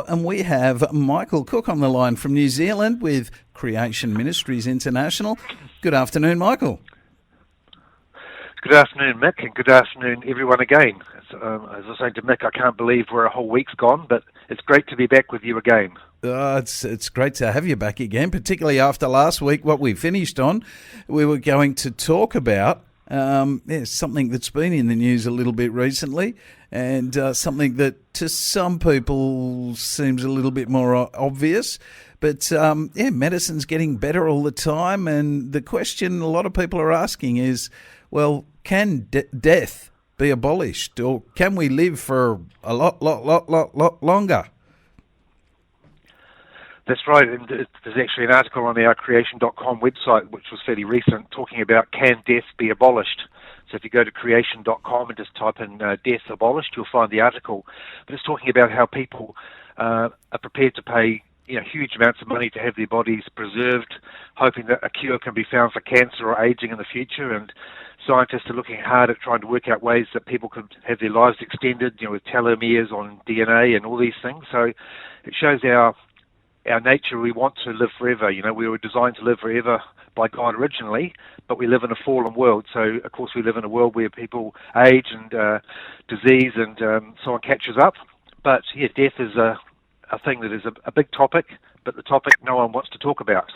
and we have Michael Cook on the line from New Zealand with Creaton Ministries International. Good afternoon, Michael. Good afternoon, Mick, and good afternoon, everyone again. As I was saying to Mick, I can't believe we're a whole week's gone, but it's great to be back with you again. It's great to have you back again, particularly after last week. What we finished on, we were going to talk about something that's been in the news a little bit recently, and something that to some people seems a little bit more obvious. But medicine's getting better all the time, and the question a lot of people are asking is, well, can death be abolished, or can we live for a lot longer? That's right, and there's actually an article on our Creaton.com website, which was fairly recent, talking about can death be abolished. So if you go to Creaton.com and just type in death abolished, you'll find the article. But it's talking about how people are prepared to pay huge amounts of money to have their bodies preserved, hoping that a cure can be found for cancer or aging in the future. And scientists are looking hard at trying to work out ways that people could have their lives extended, with telomeres on DNA and all these things. So it shows our nature. We want to live forever. We were designed to live forever by God originally, but we live in a fallen world. So, of course, we live in a world where people age and disease and so on catches up. But, death is a thing that is a big topic, but the topic no one wants to talk about.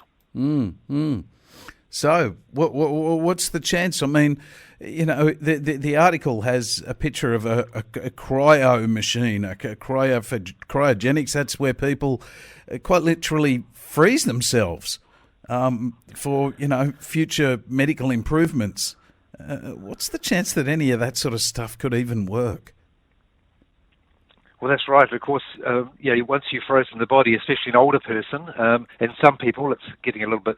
So, what's the chance? I mean, the article has a picture of a cryo machine, a cryo for cryogenics. That's where people quite literally freeze themselves for future medical improvements. What's the chance that any of that sort of stuff could even work? Well, that's right. Of course, once you've frozen the body, especially an older person, and some people, it's getting a little bit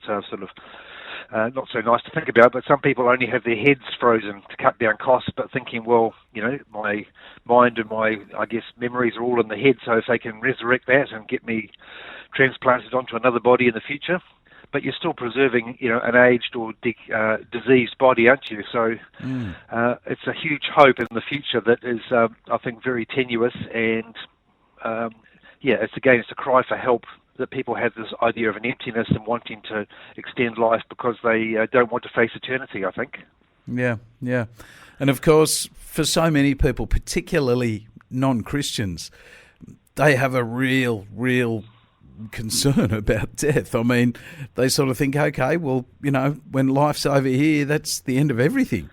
not so nice to think about, but some people only have their heads frozen to cut down costs, but thinking, well, my mind and my, memories are all in the head, so if they can resurrect that and get me transplanted onto another body in the future, but you're still preserving, an aged or diseased body, aren't you? So it's a huge hope in the future that is, I think, very tenuous, and it's a cry for help, that people have this idea of an emptiness and wanting to extend life because they don't want to face eternity, I think. Yeah. And of course, for so many people, particularly non-Christians, they have a real concern about death. I mean, they sort of think, okay, well, when life's over here, that's the end of everything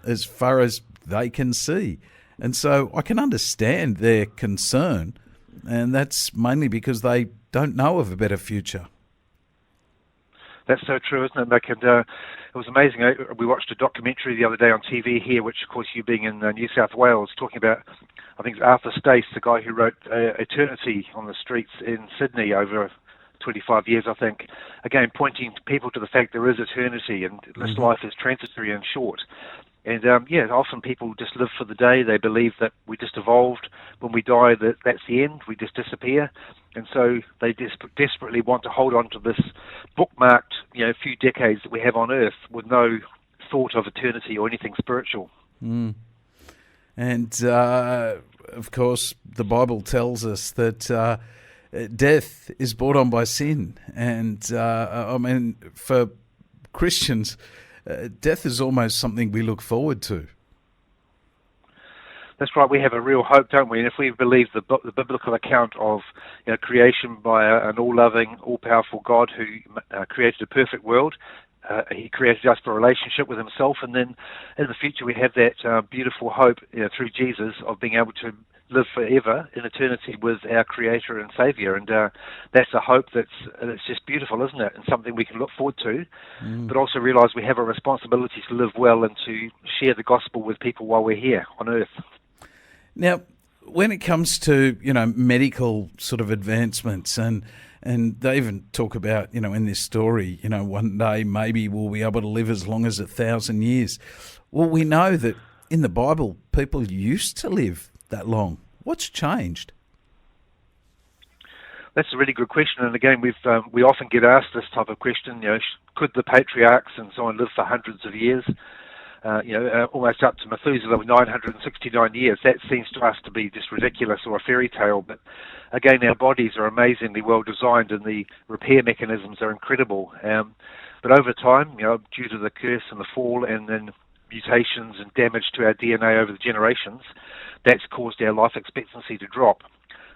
as far as they can see. And so I can understand their concern, and that's mainly because they don't know of a better future. That's so true, isn't it, Mick? And it was amazing. We watched a documentary the other day on TV here, which, of course, you being in New South Wales, talking about, I think it's Arthur Stace, the guy who wrote Eternity on the Streets in Sydney over 25 years, I think. Again, pointing people to the fact there is eternity, and this life is transitory and short. And, often people just live for the day. They believe that we just evolved. When we die, that's the end. We just disappear. And so they desperately want to hold on to this bookmarked, few decades that we have on Earth with no thought of eternity or anything spiritual. And, of course, the Bible tells us that death is brought on by sin. And, for Christians, death is almost something we look forward to. That's right. We have a real hope, don't we? And if we believe the biblical account of creation by an all-loving, all-powerful God who created a perfect world, He created us for a relationship with Himself, and then in the future we have that beautiful hope through Jesus of being able to live forever in eternity with our Creator and Saviour, and that's a hope that's just beautiful, isn't it? And something we can look forward to, but also realise we have a responsibility to live well and to share the gospel with people while we're here on Earth. Now, when it comes to medical sort of advancements, and they even talk about in this story, one day maybe we'll be able to live as long as 1,000 years. Well, we know that in the Bible people used to live that long. What's changed? That's a really good question, and again, we often get asked this type of question. Could the patriarchs and so on live for hundreds of years? almost up to Methuselah with 969 years. That seems to us to be just ridiculous or a fairy tale. But again, our bodies are amazingly well designed, and the repair mechanisms are incredible. But over time, due to the curse and the fall, and then mutations and damage to our DNA over the generations, that's caused our life expectancy to drop.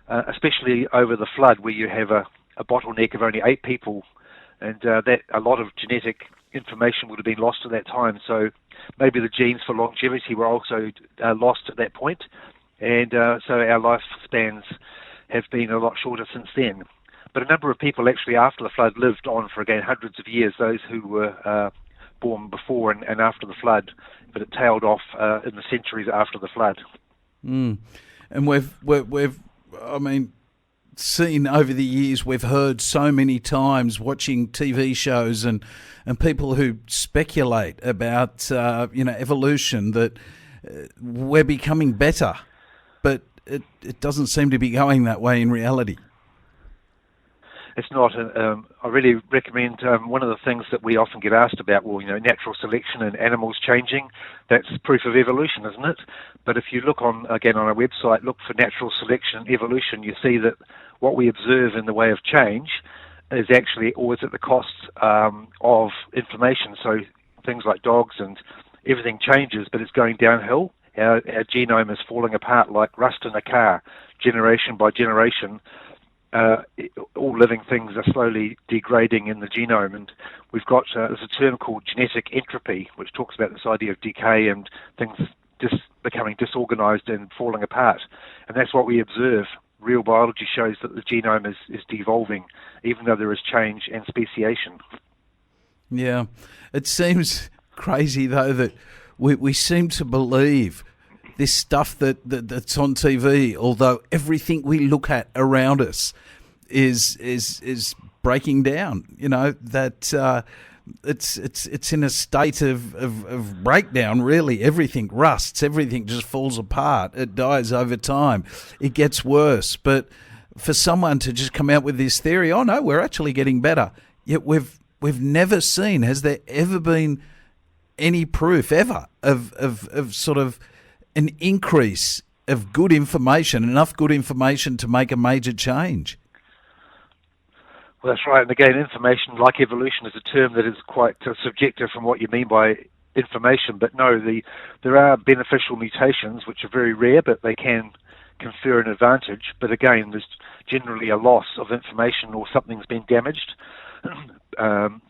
Especially over the flood, where you have a bottleneck of only 8 people, and that a lot of genetic information would have been lost at that time. So maybe the genes for longevity were also lost at that point, and so our lifespans have been a lot shorter since then. But a number of people actually after the flood lived on for, again, hundreds of years, those who were born before and after the flood, but it tailed off in the centuries after the flood. And we've seen over the years, we've heard so many times watching TV shows and people who speculate about evolution, that we're becoming better, but it doesn't seem to be going that way in reality. It's not. I really recommend one of the things that we often get asked about, natural selection and animals changing. That's proof of evolution, isn't it? But if you look on our website, look for natural selection and evolution, you see that what we observe in the way of change is actually always at the cost of information. So things like dogs and everything changes, but it's going downhill. Our genome is falling apart like rust in a car, generation by generation. All living things are slowly degrading in the genome, and we've got there's a term called genetic entropy, which talks about this idea of decay and things just becoming disorganized and falling apart, and that's what we observe. Real biology shows that the genome is devolving, even though there is change and speciation. Yeah, it seems crazy though that we seem to believe this stuff that's on TV, although everything we look at around us is breaking down. That it's in a state of breakdown. Really, everything rusts, everything just falls apart. It dies over time. It gets worse. But for someone to just come out with this theory, oh no, we're actually getting better. Yet we've never seen. Has there ever been any proof ever of sort of an increase of good information, enough good information to make a major change? Well, that's right. And again, information, like evolution, is a term that is quite subjective from what you mean by information. But no, there are beneficial mutations, which are very rare, but they can confer an advantage. But again, there's generally a loss of information or something's been damaged.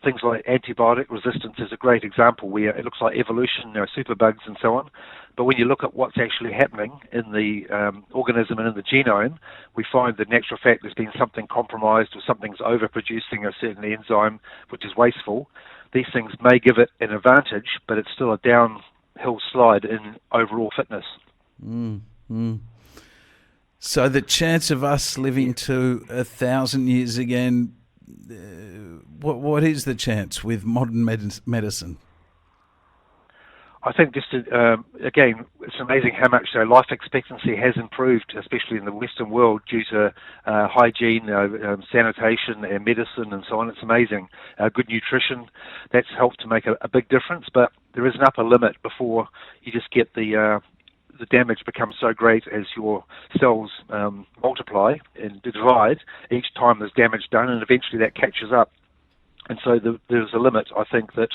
Things like antibiotic resistance is a great example, where it looks like evolution, superbugs and so on. But when you look at what's actually happening in the organism and in the genome, we find that in actual fact there's been something compromised, or something's overproducing a certain enzyme which is wasteful. These things may give it an advantage, but it's still a downhill slide in overall fitness. So the chance of us living to 1,000 years again, what is the chance with modern medicine? I think just again, it's amazing how much life expectancy has improved, especially in the Western world, due to hygiene, sanitation, and medicine, and so on. It's amazing. Good nutrition, that's helped to make a big difference. But there is an upper limit before you just get the damage becomes so great as your cells multiply and divide each time there's damage done, and eventually that catches up. And so there's a limit, I think, that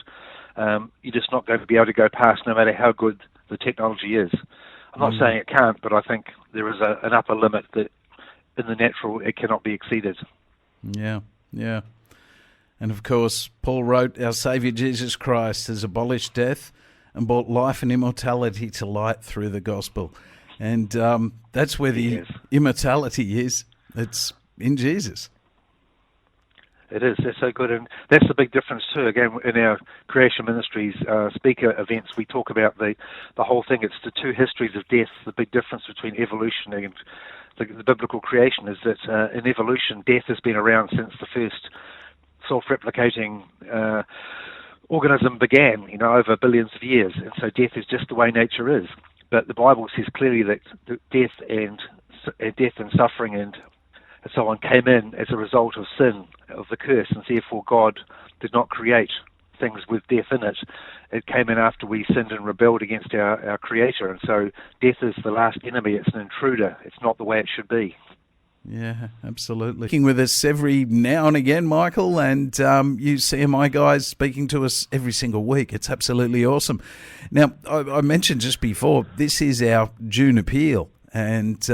you're just not going to be able to go past, no matter how good the technology is. I'm not saying it can't, but I think there is an upper limit that in the natural it cannot be exceeded. Yeah. And of course, Paul wrote, our Saviour Jesus Christ has abolished death and brought life and immortality to light through the gospel. And that's where the immortality is. It's in Jesus. It is. That's so good. And that's the big difference too. Again, in our Creation Ministries speaker events, we talk about the whole thing. It's the two histories of death. The big difference between evolution and the biblical creation is that in evolution, death has been around since the first self-replicating organism began, over billions of years. And so death is just the way nature is. But the Bible says clearly that death and suffering and so on came in as a result of sin, of the curse, and therefore God did not create things with death in it. It came in after we sinned and rebelled against our Creator, and so death is the last enemy. It's an intruder. It's not the way it should be. Yeah, absolutely. Working with us every now and again, Michael, and you CMI guys speaking to us every single week. It's absolutely awesome. Now, I mentioned just before, this is our June appeal, and,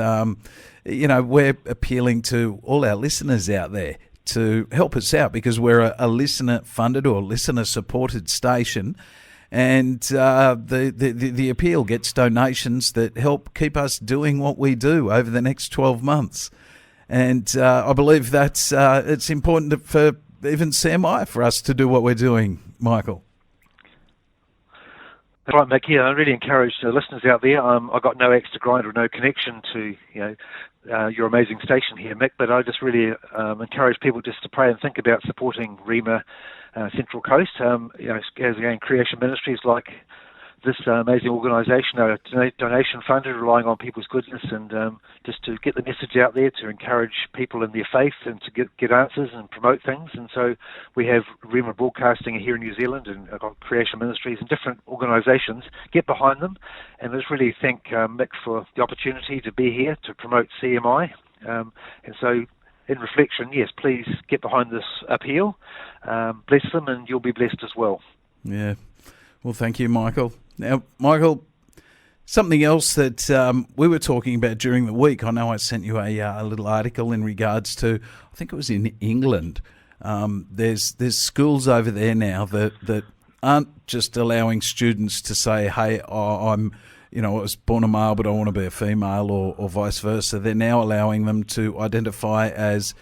we're appealing to all our listeners out there to help us out because we're a listener-funded or listener-supported station. And the appeal gets donations that help keep us doing what we do over the next 12 months. And I believe that's it's important for even CMI for us to do what we're doing, Michael. That's right, Mick. Yeah, I really encourage the listeners out there. I've got no extra grind or no connection to your amazing station here, Mick, but I just really encourage people just to pray and think about supporting Rima Central Coast. As again, Creation Ministries like this amazing organisation are donation funded, relying on people's goodness, and just to get the message out there, to encourage people in their faith and to get answers and promote things. And so we have Rima Broadcasting here in New Zealand, and I've got Creation Ministries and different organisations. Get behind them, and let's really thank Mick for the opportunity to be here to promote CMI. And so in reflection, yes, please get behind this appeal. Bless them, and you'll be blessed as well. Yeah. Well, thank you, Michael. Now, Michael, something else that we were talking about during the week, I know I sent you a little article in regards to, I think it was in England. There's schools over there now that aren't just allowing students to say, hey, I was born a male, but I want to be a female, or vice versa. They're now allowing them to identify as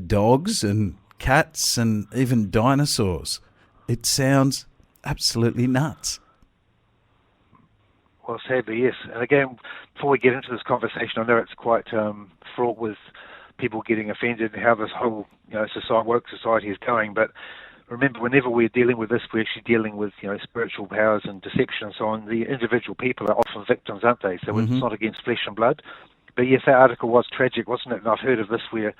dogs and cats and even dinosaurs. It sounds absolutely nuts. Well, sadly, yes. And again, before we get into this conversation, I know it's quite fraught with people getting offended and how this whole woke society is going. But remember, whenever we're dealing with this, we're actually dealing with spiritual powers and deception and so on. The individual people are often victims, aren't they? So it's not against flesh and blood. But yes, that article was tragic, wasn't it? And I've heard of this where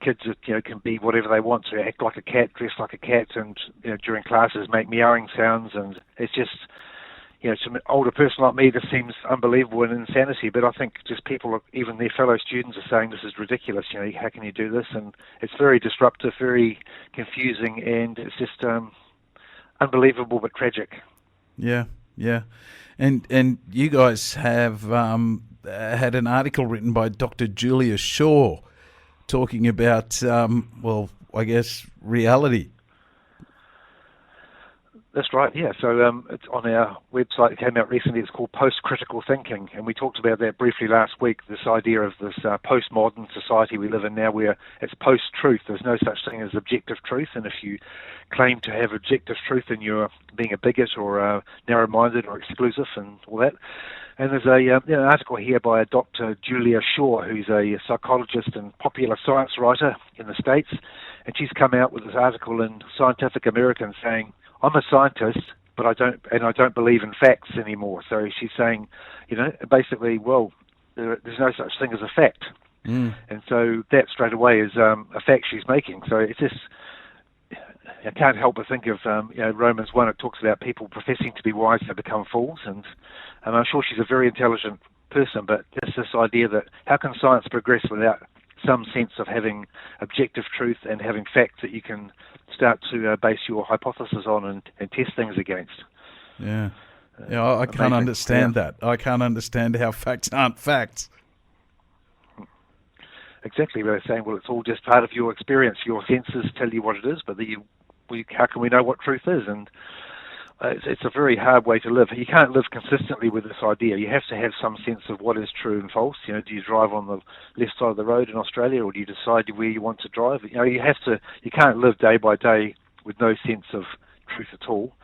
kids can be whatever they want to, act like a cat, dress like a cat, and during classes make meowing sounds, and it's just to an older person like me, this seems unbelievable and insanity. But I think just people, even their fellow students, are saying this is ridiculous. How can you do this? And it's very disruptive, very confusing, and it's just unbelievable but tragic. Yeah. And you guys have had an article written by Dr. Julia Shaw talking about, reality. That's right, yeah. So it's on our website. It came out recently. It's called Post-Critical Thinking, and we talked about that briefly last week, this idea of this postmodern society we live in now where it's post-truth. There's no such thing as objective truth, and if you claim to have objective truth, then you're being a bigot or narrow-minded or exclusive and all that. And there's an article here by Dr. Julia Shaw, who's a psychologist and popular science writer in the States, and she's come out with this article in Scientific American saying, I'm a scientist, but I don't believe in facts anymore. So she's saying, basically, well, there's no such thing as a fact. And so that straight away is a fact she's making. So it's just, I can't help but think of Romans 1. It talks about people professing to be wise and become fools, and I'm sure she's a very intelligent person, but it's this idea that how can science progress without some sense of having objective truth and having facts that you can start to base your hypothesis on and test things against. Yeah. I can't understand that. I can't understand how facts aren't facts. Exactly. They're saying, well, it's all just part of your experience. Your senses tell you what it is, but how can we know what truth is? And it's a very hard way to live. You can't live consistently with this idea. You have to have some sense of what is true and false. Do you drive on the left side of the road in Australia, or do you decide where you want to drive? You can't live day by day with no sense of truth at all.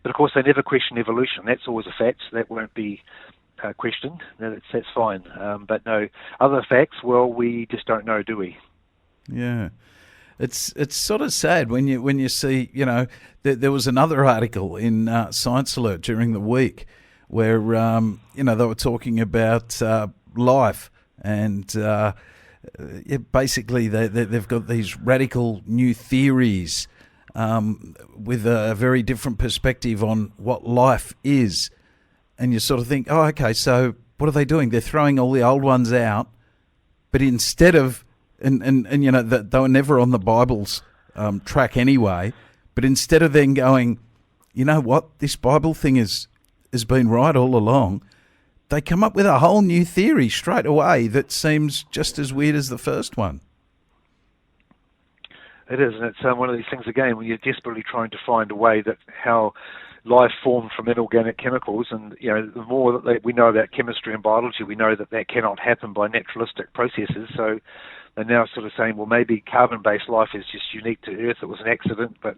But of course, they never question evolution. That's always a fact. That won't be questioned. That's fine. But no, other facts, well, we just don't know, do we? Yeah. It's sort of sad when you see, there was another article in Science Alert during the week where, they were talking about life, and basically they've got these radical new theories with a very different perspective on what life is. And you sort of think, oh, okay, so what are they doing? They're throwing all the old ones out, but instead of, and you know, they were never on the Bible's track anyway, but instead of then going, you know what, this Bible thing has been right all along, they come up with a whole new theory straight away that seems just as weird as the first one. It is, and it's one of these things, again, when you're desperately trying to find a way that how life formed from inorganic chemicals, and you know, the more that we know about chemistry and biology, we know that that cannot happen by naturalistic processes. So they're now sort of saying, well, maybe carbon-based life is just unique to Earth, it was an accident, but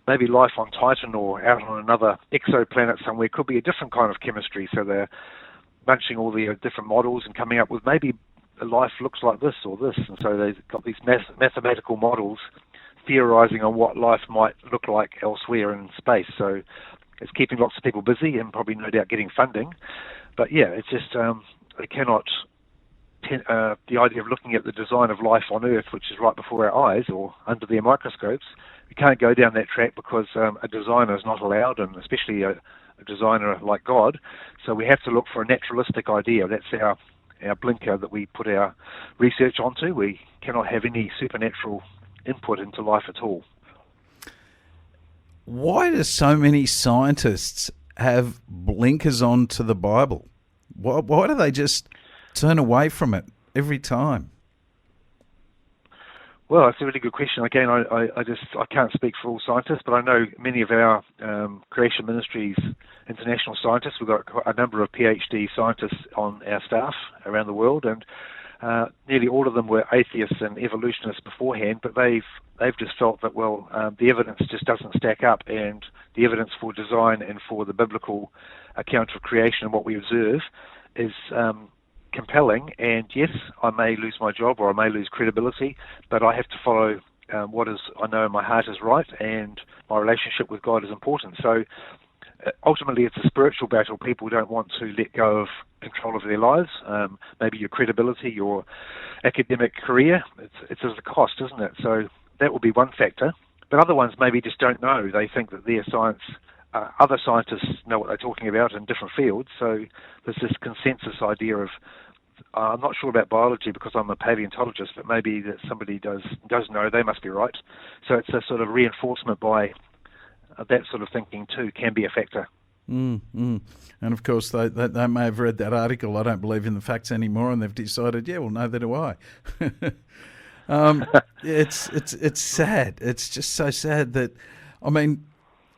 maybe life on Titan or out on another exoplanet somewhere could be a different kind of chemistry. So they're bunching all the different models and coming up with maybe life looks like this or this, and so they've got these mathematical models theorizing on what life might look like elsewhere in space. So it's keeping lots of people busy and probably no doubt getting funding. But yeah, it's just they cannot, the idea of looking at the design of life on Earth, which is right before our eyes or under their microscopes, we can't go down that track because a designer is not allowed, and especially a designer like God. So we have to look for a naturalistic idea. That's our blinker that we put our research onto. We cannot have any supernatural input into life at all. Why do so many scientists have blinkers on to the Bible? Why do they just turn away from it every time? Well, it's a really good question. Again, I can't speak for all scientists, but I know many of our Creation Ministries international scientists. We've got a number of PhD scientists on our staff around the world, and nearly all of them were atheists and evolutionists beforehand, but they've just felt that, well, the evidence just doesn't stack up, and the evidence for design and for the biblical account of creation and what we observe is compelling. And yes, I may lose my job or I may lose credibility, but I have to follow what is I know in my heart is right, and my relationship with God is important. So ultimately, it's a spiritual battle. People don't want to let go of control of their lives. Maybe your credibility, your academic career, it's at a cost, isn't it? So that would be one factor. But other ones maybe just don't know. They think that their science, other scientists know what they're talking about in different fields. So there's this consensus idea of, I'm not sure about biology because I'm a paleontologist, but maybe that somebody does know, they must be right. So it's a sort of reinforcement by that sort of thinking too can be a factor. And of course, they may have read that article, I don't believe in the facts anymore, and they've decided, yeah, well, neither do I. It's sad. It's just so sad that, I mean,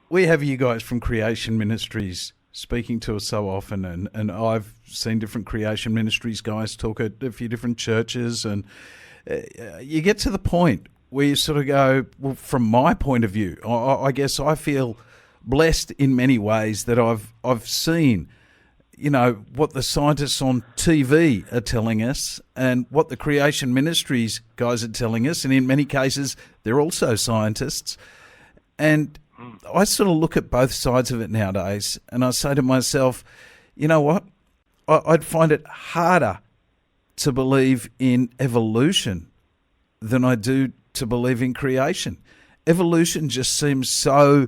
we have you guys from Creation Ministries speaking to us so often, and I've seen different Creation Ministries guys talk at a few different churches, and you get to the point where you sort of go, well, from my point of view, I guess I feel blessed in many ways that I've seen, you know, what the scientists on TV are telling us and what the Creation Ministries guys are telling us, and in many cases they're also scientists. And I sort of look at both sides of it nowadays, and I say to myself, you know what, I'd find it harder to believe in evolution than I do to believe in creation. Evolution just seems so,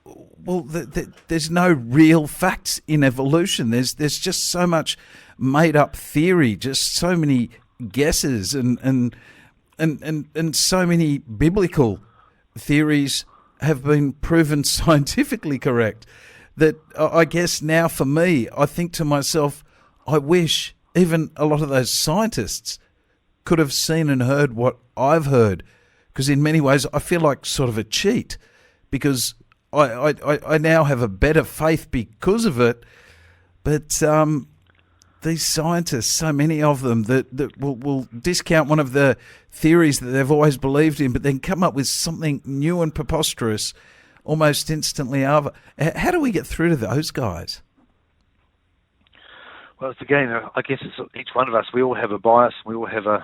well, there's no real facts in evolution. There's just so much made up theory, just so many guesses, and so many biblical theories have been proven scientifically correct, that I guess now for me, I think to myself, I wish even a lot of those scientists could have seen and heard what I've heard, because in many ways I feel like sort of a cheat, because I now have a better faith because of it. But these scientists, so many of them, that will discount one of the theories that they've always believed in, but then come up with something new and preposterous almost instantly over. How do we get through to those guys? Well, it's again, I guess it's each one of us. We all have a bias. We all have a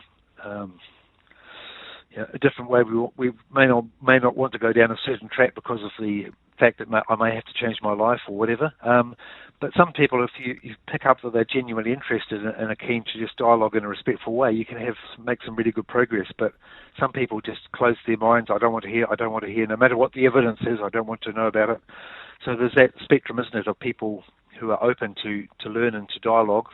a different way. We may not want to go down a certain track because of the fact that I may have to change my life or whatever. But some people, if you pick up that they're genuinely interested and are keen to just dialogue in a respectful way, you can make some really good progress. But some people just close their minds. I don't want to hear. No matter what the evidence is, I don't want to know about it. So there's that spectrum, isn't it, of people who are open to learn and to dialogue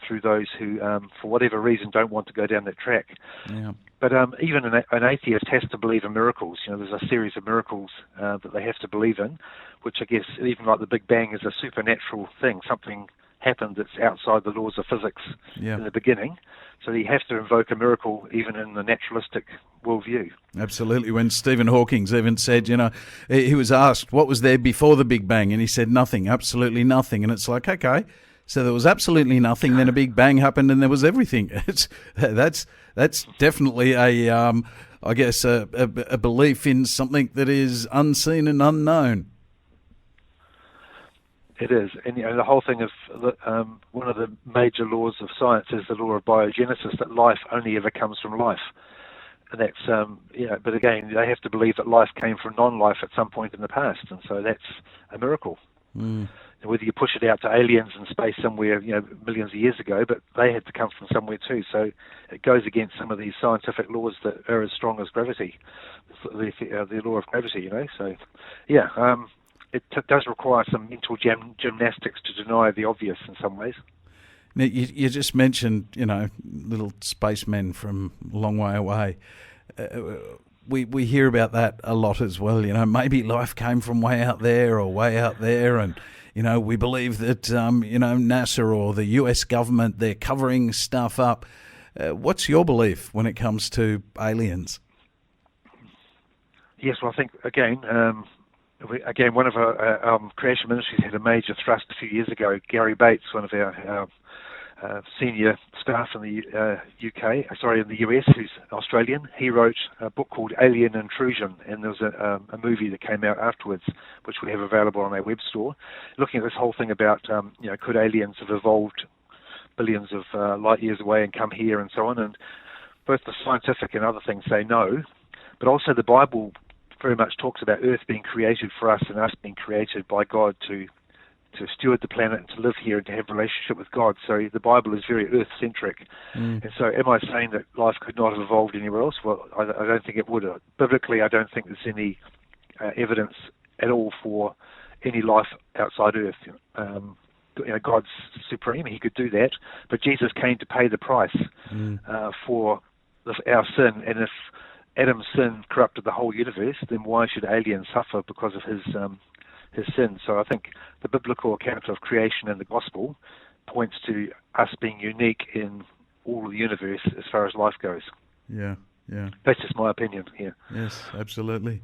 through those who, for whatever reason, don't want to go down that track. Yeah. But even an atheist has to believe in miracles. There's a series of miracles that they have to believe in, which I guess, even like the Big Bang, is a supernatural thing. Something happened that's outside the laws of physics in the beginning. So you have to invoke a miracle even in the naturalistic worldview. Absolutely. When Stephen Hawking even said, he was asked, what was there before the Big Bang? And he said, nothing, absolutely nothing. And it's like, okay, so there was absolutely nothing, then a Big Bang happened and there was everything. That's definitely a belief in something that is unseen and unknown. It is, and the whole thing of one of the major laws of science is the law of biogenesis, that life only ever comes from life. And that's, but again, they have to believe that life came from non-life at some point in the past, and so that's a miracle. Mm. Whether you push it out to aliens in space somewhere, millions of years ago, but they had to come from somewhere too. So it goes against some of these scientific laws that are as strong as gravity, the law of gravity. So it does require some mental gymnastics to deny the obvious in some ways. Now, you just mentioned, little spacemen from a long way away. We hear about that a lot as well. Maybe life came from way out there, and we believe that NASA or the US government, they're covering stuff up. What's your belief when it comes to aliens? Yes, well, I think again, one of our Creation Ministries had a major thrust a few years ago. Gary Bates, one of our senior staff in the in the US, who's Australian, he wrote a book called Alien Intrusion, and there was a movie that came out afterwards, which we have available on our web store, looking at this whole thing about, could aliens have evolved billions of light years away and come here and so on, and both the scientific and other things say no, but also the Bible very much talks about Earth being created for us and us being created by God to steward the planet and to live here and to have a relationship with God. So the Bible is very earth-centric. And so am I saying that life could not have evolved anywhere else? Well, I don't think it would. Biblically, I don't think there's any evidence at all for any life outside Earth. God's supreme, he could do that, but Jesus came to pay the price for our sin, and if Adam's sin corrupted the whole universe, then why should aliens suffer because of his sin? So I think the biblical account of creation and the gospel points to us being unique in all of the universe as far as life goes. Yeah. That's just my opinion here. Yes, absolutely.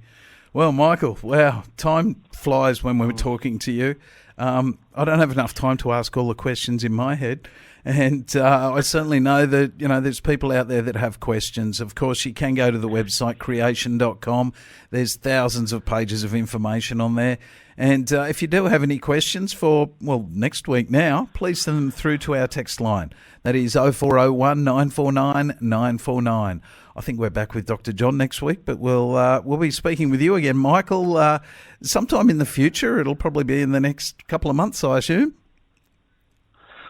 Well, Michael, wow, time flies when we're talking to you. I don't have enough time to ask all the questions in my head. And I certainly know that, there's people out there that have questions. Of course, you can go to the website, creation.com. There's thousands of pages of information on there. And if you do have any questions for, next week now, please send them through to our text line. That is 0401 949 949. I think we're back with Dr. John next week, but we'll be speaking with you again, Michael, sometime in the future. It'll probably be in the next couple of months, I assume.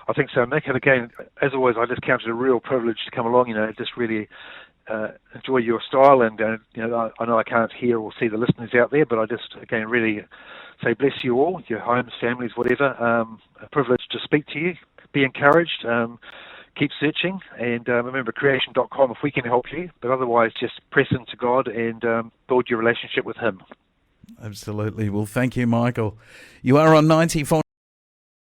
I think so, Nick. And again, as always, I just count it a real privilege to come along. Just really enjoy your style. And I know I can't hear or see the listeners out there, but I just again really say bless you all, your homes, families, whatever. A privilege to speak to you. Be encouraged. Keep searching, and remember creation.com if we can help you. But otherwise, just press into God and build your relationship with Him. Absolutely. Well, thank you, Michael. You are on 94.